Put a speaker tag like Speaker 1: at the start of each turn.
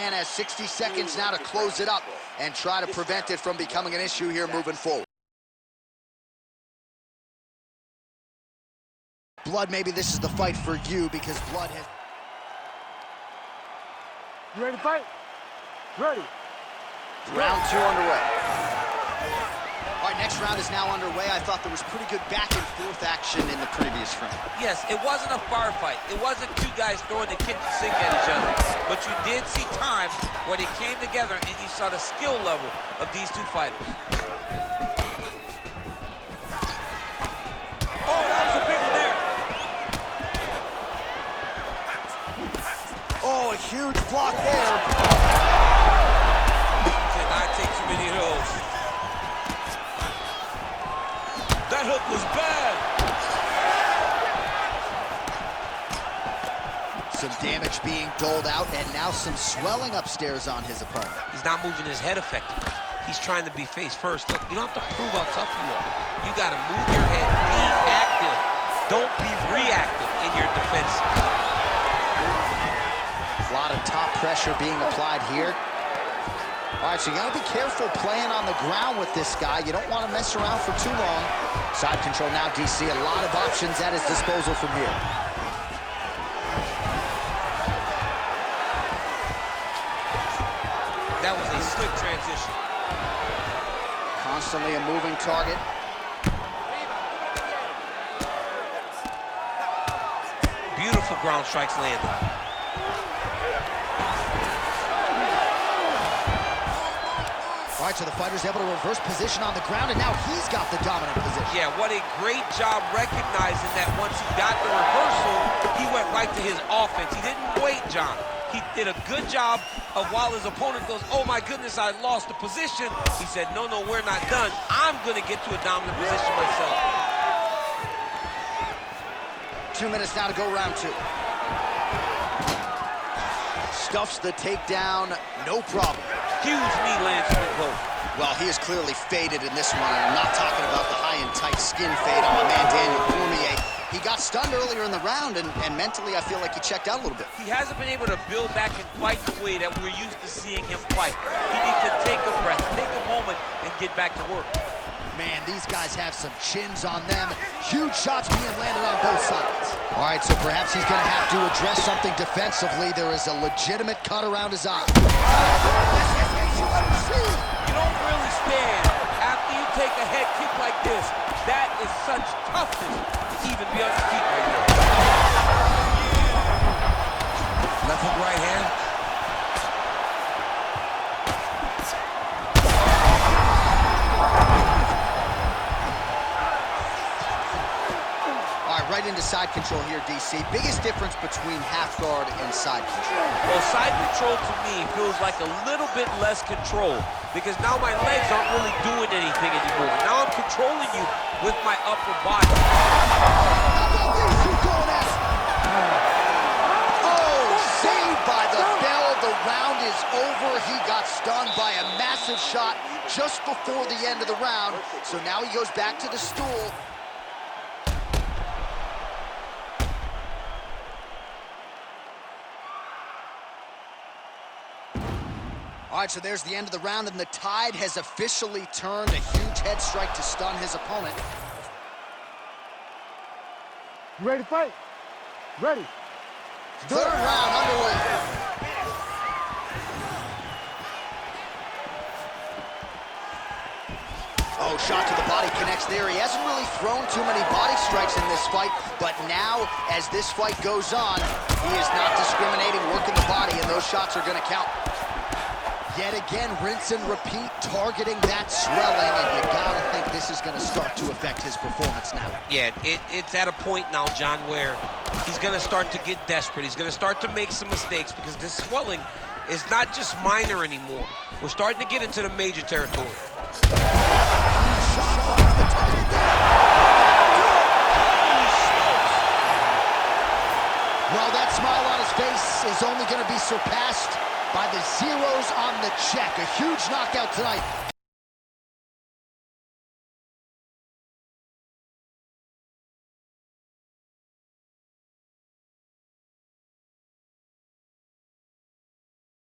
Speaker 1: And has 60 seconds now to close it up and try to prevent it from becoming an issue here moving forward. Blood, maybe this is the fight for you because Blood has...
Speaker 2: You ready to fight? Ready.
Speaker 1: Round 2 underway. All right, next round is now underway. I thought there was pretty good back and forth action in the previous round.
Speaker 3: Yes, it wasn't a firefight. It wasn't two guys throwing the kitchen sink at each other. But you did see times where they came together and you saw the skill level of these two fighters. Oh, that was a big one there.
Speaker 1: Oh, a huge block there.
Speaker 3: Cannot take too many of those. That hook was bad.
Speaker 1: Some damage being doled out, and now some swelling upstairs on his opponent.
Speaker 3: He's not moving his head effectively. He's trying to be face first. Look, you don't have to prove how tough you are. You got to move your head. Be active. Don't be reactive in your defense.
Speaker 1: A lot of top pressure being applied here. All right, so you gotta be careful playing on the ground with this guy. You don't want to mess around for too long. Side control now, DC. A lot of options at his disposal from here.
Speaker 3: That was a slick transition.
Speaker 1: Constantly a moving target.
Speaker 3: Beautiful ground strikes landed.
Speaker 1: All right, so the fighter's able to reverse position on the ground, and now he's got the dominant position.
Speaker 3: Yeah, what a great job recognizing that once he got the reversal, he went right to his offense. He didn't wait, John. He did a good job of while his opponent goes, oh my goodness, I lost the position. He said, no, we're not done. I'm gonna get to a dominant position myself.
Speaker 1: 2 minutes now to go, round 2. Stuffs the takedown, no problem.
Speaker 3: Huge knee lands from the goal.
Speaker 1: Well, he is clearly faded in this one, and I'm not talking about the high and tight skin fade on my man Daniel Cormier. He got stunned earlier in the round, and mentally I feel like he checked out a little bit.
Speaker 3: He hasn't been able to build back and fight the way that we're used to seeing him fight. He needs to take a breath, take a moment, and get back to work.
Speaker 1: Man, these guys have some chins on them. Huge shots being landed on both sides. All right, so perhaps he's going to have to address something defensively. There is a legitimate cut around his eye.
Speaker 3: You don't really stand after you take a head kick like this. That is such toughness to even be on your feet right now. Left hook, right hand.
Speaker 1: Right into side control here, DC. Biggest difference between half guard and side control?
Speaker 3: Well, side control to me feels like a little bit less control because now my legs aren't really doing anything anymore. Now I'm controlling you with my upper body.
Speaker 1: Oh, saved by the bell. The round is over. He got stunned by a massive shot just before the end of the round. So now he goes back to the stool. All right, so there's the end of the round, and the tide has officially turned. A huge head strike to stun his opponent.
Speaker 2: You ready to fight? Ready.
Speaker 1: Third round underway. Oh, shot to the body connects there. He hasn't really thrown too many body strikes in this fight, but now, as this fight goes on, he is not discriminating, working the body, and those shots are going to count. Yet again, rinse and repeat, targeting that swelling, and you gotta think this is gonna start to affect his performance now.
Speaker 3: Yeah, it's at a point now, John, where he's gonna start to get desperate. He's gonna start to make some mistakes because this swelling is not just minor anymore. We're starting to get into the major territory.
Speaker 1: Well, that smile on his face is only gonna be surpassed by the zeros on the check. A huge knockout tonight